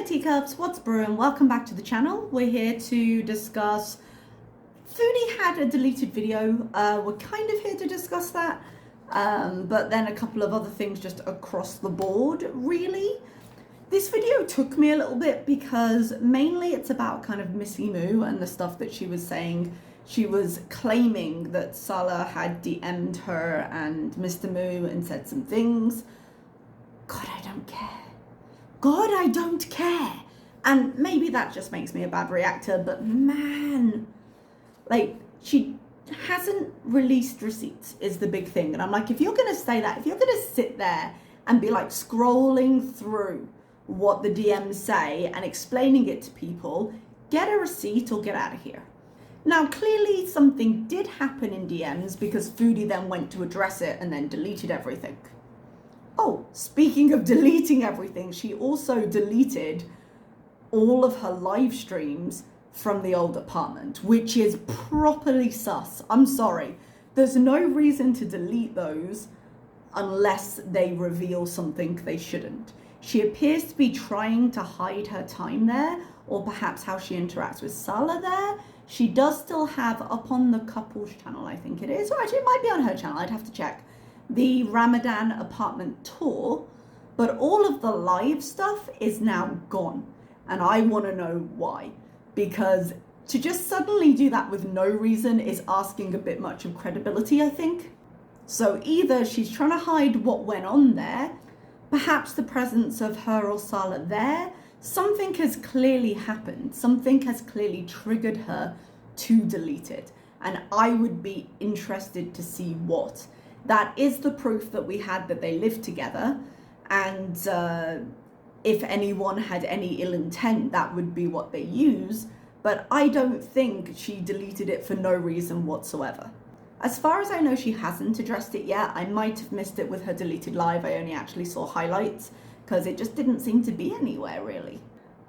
teacups, what's brewing? Welcome back to the channel. We're here to discuss Foodie had a deleted video. We're kind of here to discuss that, but then a couple of other things just across the board, really. This video took me a little bit because mainly it's about kind of Missy Moo and the stuff that she was saying. She was claiming that Salah had DM'd her and Mr. Moo and said some things. God, I don't care. God, I don't care. And maybe that just makes me a bad reactor, but man, like, she hasn't released receipts is the big thing. And I'm like, if you're going to say that, if you're going to sit there and be like scrolling through what the DMs say and explaining it to people, get a receipt or get out of here. Now, clearly something did happen in DMs because Foodie then went to address it and then deleted everything. Oh, speaking of deleting everything, she also deleted all of her live streams from the old apartment, which is properly sus. I'm sorry. There's no reason to delete those unless they reveal something they shouldn't. She appears to be trying to hide her time there, or perhaps how she interacts with Salah there. She does still have up on the couples channel, I think it is, or actually it might be on her channel, I'd have to check, the Ramadan apartment tour, but all of the live stuff is now gone. And I want to know why, because to just suddenly do that with no reason is asking a bit much of credibility, I think. So either she's trying to hide what went on there, perhaps the presence of her or Salah there, something has clearly happened, something has clearly triggered her to delete it. And I would be interested to see what. That is the proof that we had that they lived together, and if anyone had any ill intent, that would be what they use, but I don't think she deleted it for no reason whatsoever. As far as I know, she hasn't addressed it yet. I might have missed it with her deleted live. I only actually saw highlights because it just didn't seem to be anywhere really.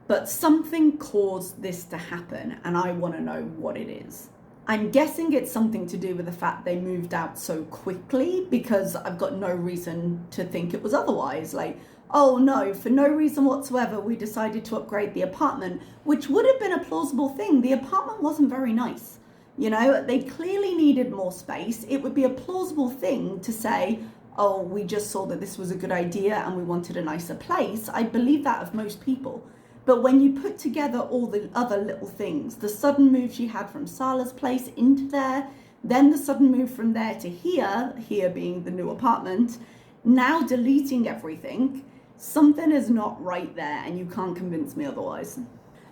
But something caused this to happen, and I want to know what it is. I'm guessing it's something to do with the fact they moved out so quickly, because I've got no reason to think it was otherwise. Like, oh no, for no reason whatsoever, we decided to upgrade the apartment, which would have been a plausible thing. The apartment wasn't very nice. You know, they clearly needed more space. It would be a plausible thing to say, oh, we just saw that this was a good idea and we wanted a nicer place. I believe that of most people. But when you put together all the other little things, the sudden move she had from Salah's place into there, then the sudden move from there to here being the new apartment, now deleting everything, something is not right there and you can't convince me otherwise.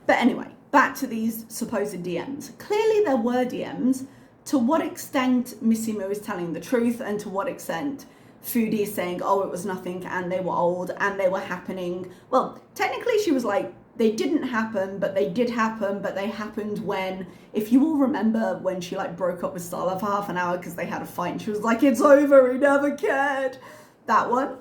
But anyway, back to these supposed DMs. Clearly there were DMs. To what extent Missy Moo is telling the truth, and to what extent Foodie is saying, oh, it was nothing and they were old and they were happening. Well, technically she was like, they didn't happen, but they did happen, but they happened when, if you all remember when she like broke up with Salah for half an hour because they had a fight and she was like, it's over, he never cared. That one.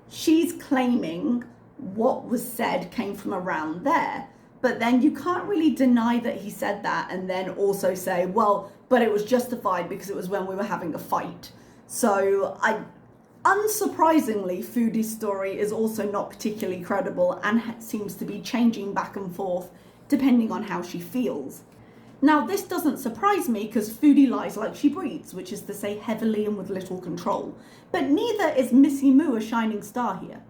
She's claiming what was said came from around there, but then you can't really deny that he said that and then also say, well, but it was justified because it was when we were having a fight. So unsurprisingly, Foodie's story is also not particularly credible and seems to be changing back and forth depending on how she feels. Now, this doesn't surprise me because Foodie lies like she breathes, which is to say heavily and with little control. But neither is Missy Moo a shining star here.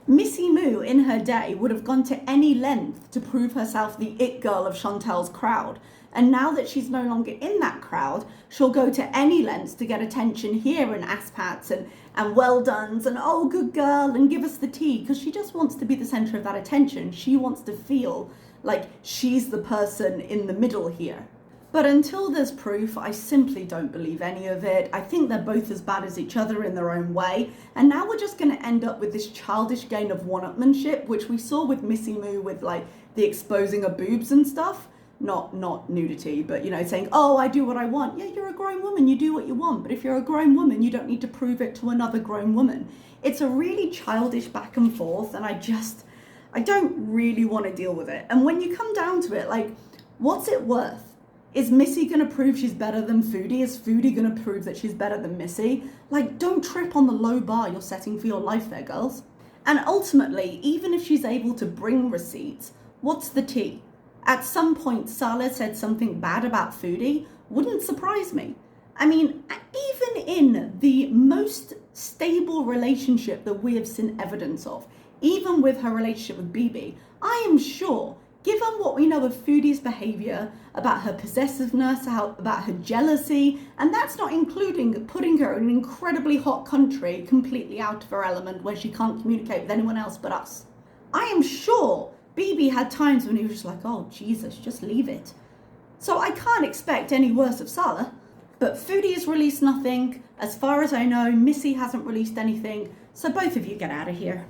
Missy Moo in her day would have gone to any length to prove herself the it girl of Chantal's crowd. And now that she's no longer in that crowd, she'll go to any lengths to get attention here and ass pats and well dones and oh, good girl, and give us the tea, because she just wants to be the center of that attention. She wants to feel like she's the person in the middle here. But until there's proof, I simply don't believe any of it. I think they're both as bad as each other in their own way. And now we're just going to end up with this childish game of one-upmanship, which we saw with Missy Moo with like the exposing of boobs and stuff. Not nudity, but you know, saying, oh, I do what I want. Yeah, you're a grown woman, you do what you want. But if you're a grown woman, you don't need to prove it to another grown woman. It's a really childish back and forth, and I don't really want to deal with it. And when you come down to it, like, what's it worth? Is Missy going to prove she's better than Foodie? Is Foodie going to prove that she's better than Missy? Like, don't trip on the low bar you're setting for your life there, girls. And ultimately, even if she's able to bring receipts, what's the tea? At some point, Sala said something bad about Foodie. Wouldn't surprise me. I mean, even in the most stable relationship that we have seen evidence of, even with her relationship with BB, I am sure, given what we know of Foodie's behavior, about her possessiveness, about her jealousy, and that's not including putting her in an incredibly hot country, completely out of her element, where she can't communicate with anyone else but us. I am sure BB had times when he was just like, oh, Jesus, just leave it. So I can't expect any worse of Sala. But Foodie has released nothing. As far as I know, Missy hasn't released anything. So both of you get out of here.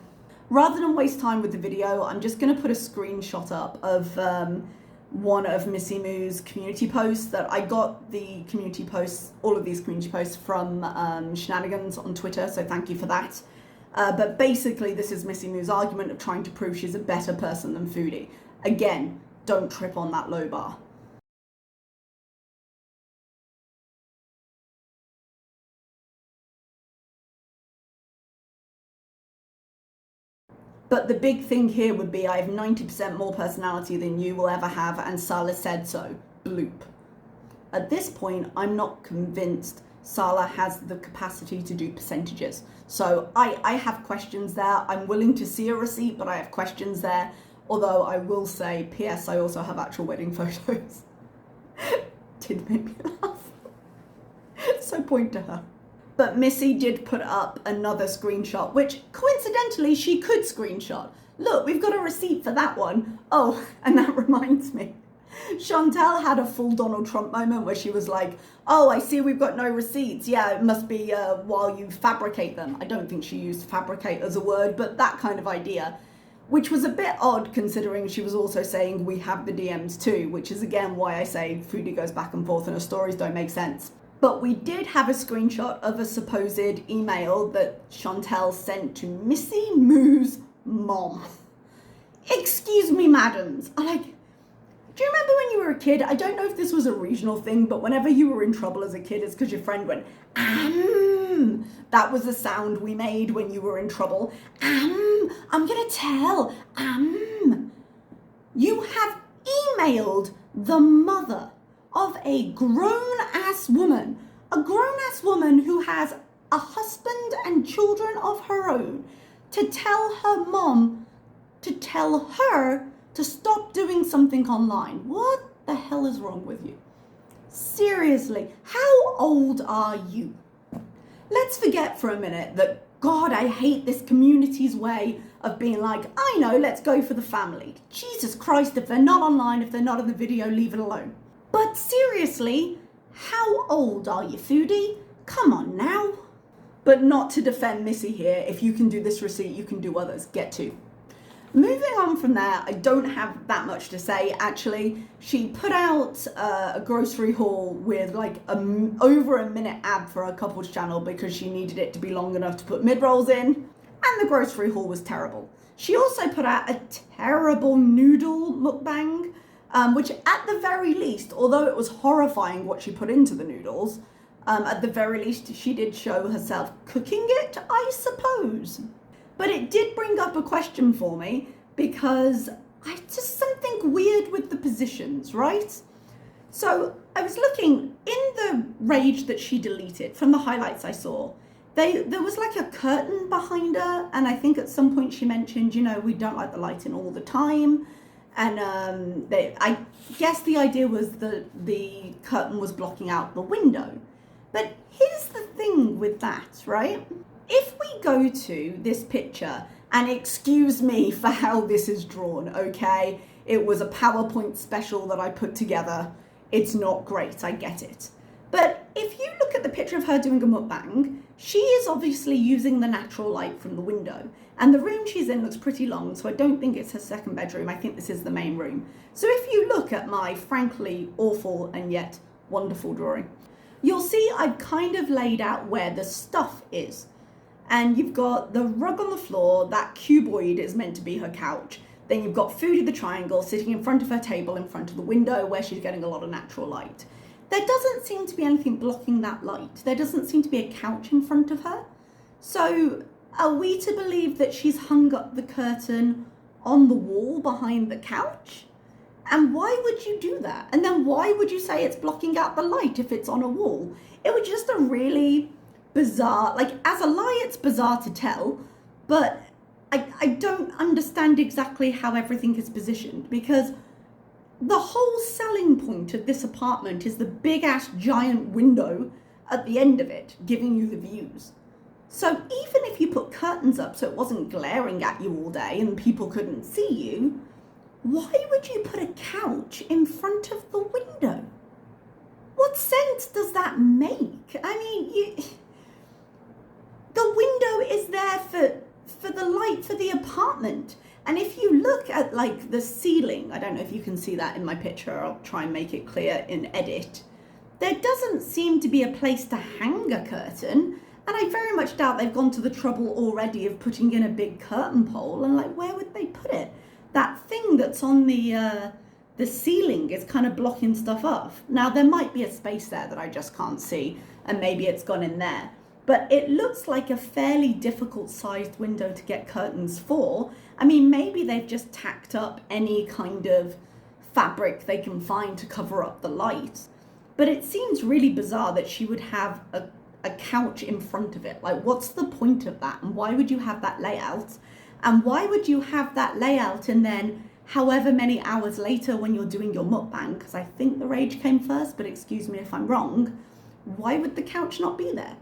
Rather than waste time with the video, I'm just going to put a screenshot up of one of Missy Moo's community posts that I got the community posts, all of these community posts from Shenanigans on Twitter. So thank you for that. But basically, this is Missy Moo's argument of trying to prove she's a better person than Foodie. Again, don't trip on that low bar. But the big thing here would be I have 90% more personality than you will ever have, and Sala said so. Bloop. At this point, I'm not convinced Sala has the capacity to do percentages. So I have questions there. I'm willing to see a receipt, but I have questions there. Although I will say, P.S. I also have actual wedding photos. Did make me laugh. So point to her. But Missy did put up another screenshot, which coincidentally she could screenshot. Look, we've got a receipt for that one. Oh, and that reminds me. Chantal had a full Donald Trump moment where she was like, oh, I see we've got no receipts. Yeah, it must be while you fabricate them. I don't think she used fabricate as a word, but that kind of idea, which was a bit odd considering she was also saying we have the DMs too, which is again why I say Foodie goes back and forth and her stories don't make sense. But we did have a screenshot of a supposed email that Chantal sent to Missy Moo's mom. Excuse me, madams. Do you remember when you were a kid? I don't know if this was a regional thing, but whenever you were in trouble as a kid, it's because your friend went, That was the sound we made when you were in trouble. I'm gonna tell. You have emailed the mother of a grown-ass woman who has a husband and children of her own, to tell her mom to tell her to stop doing something online. What the hell is wrong with you? Seriously, how old are you? Let's forget for a minute that, God, I hate this community's way of being like, I know, let's go for the family. Jesus Christ, if they're not online, if they're not in the video, leave it alone. But seriously, how old are you, Foodie? Come on now. But not to defend Missy here. If you can do this receipt, you can do others. Get to. Moving on from there, I don't have that much to say, actually. She put out a grocery haul with like over a minute ad for her couple's channel because she needed it to be long enough to put mid-rolls in, and the grocery haul was terrible. She also put out a terrible noodle mukbang, which at the very least, although it was horrifying what she put into the noodles, at the very least she did show herself cooking it, I suppose. But it did bring up a question for me because I just something weird with the positions, right? So I was looking in the rage that she deleted from the highlights I saw. There was like a curtain behind her, and I think at some point she mentioned, you know, we don't like the lighting all the time. And I guess the idea was that the curtain was blocking out the window. But here's the thing with that, right? If we go to this picture, and excuse me for how this is drawn, okay? It was a PowerPoint special that I put together. It's not great, I get it. But if you look at the picture of her doing a mukbang, she is obviously using the natural light from the window. And the room she's in looks pretty long, so I don't think it's her second bedroom. I think this is the main room. So if you look at my frankly awful and yet wonderful drawing, you'll see I've kind of laid out where the stuff is. And you've got the rug on the floor, that cuboid is meant to be her couch. Then you've got Foodie the triangle sitting in front of her table in front of the window where she's getting a lot of natural light. There doesn't seem to be anything blocking that light. There doesn't seem to be a couch in front of her. So Are we to believe that she's hung up the curtain on the wall behind the couch? And why would you do that? And then why would you say it's blocking out the light if it's on a wall? It was just a really bizarre, like, as a lie, it's bizarre to tell, but I don't understand exactly how everything is positioned, because the whole selling point of this apartment is the big ass giant window at the end of it, giving you the views. So even if you put curtains up so it wasn't glaring at you all day and people couldn't see you, why would you put a couch in front of the window? What sense does that make? I mean, the window is there for the light for the apartment. And if you look at like the ceiling, I don't know if you can see that in my picture, I'll try and make it clear in edit. There doesn't seem to be a place to hang a curtain. And I very much doubt they've gone to the trouble already of putting in a big curtain pole. And like, where would they put it? That thing that's on the ceiling is kind of blocking stuff off. Now, there might be a space there that I just can't see, and maybe it's gone in there. But it looks like a fairly difficult sized window to get curtains for. I mean, maybe they've just tacked up any kind of fabric they can find to cover up the light. But it seems really bizarre that she would have a couch in front of it. Like, what's the point of that? And why would you have that layout? And why would you have that layout and then however many hours later when you're doing your mukbang, because I think the rage came first, but excuse me if I'm wrong, why would the couch not be there?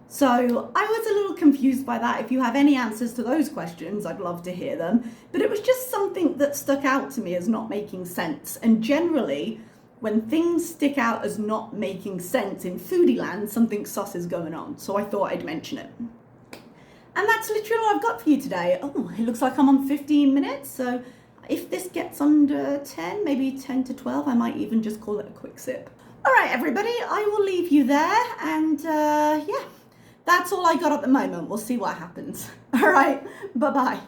So I was a little confused by that. If you have any answers to those questions, I'd love to hear them. But it was just something that stuck out to me as not making sense. And generally, when things stick out as not making sense in foodie land, something sus is going on. So I thought I'd mention it. And that's literally all I've got for you today. Oh, it looks like I'm on 15 minutes. So if this gets under 10, maybe 10 to 12, I might even just call it a quick sip. All right, everybody, I will leave you there. And yeah, that's all I got at the moment. We'll see what happens. All right, bye-bye.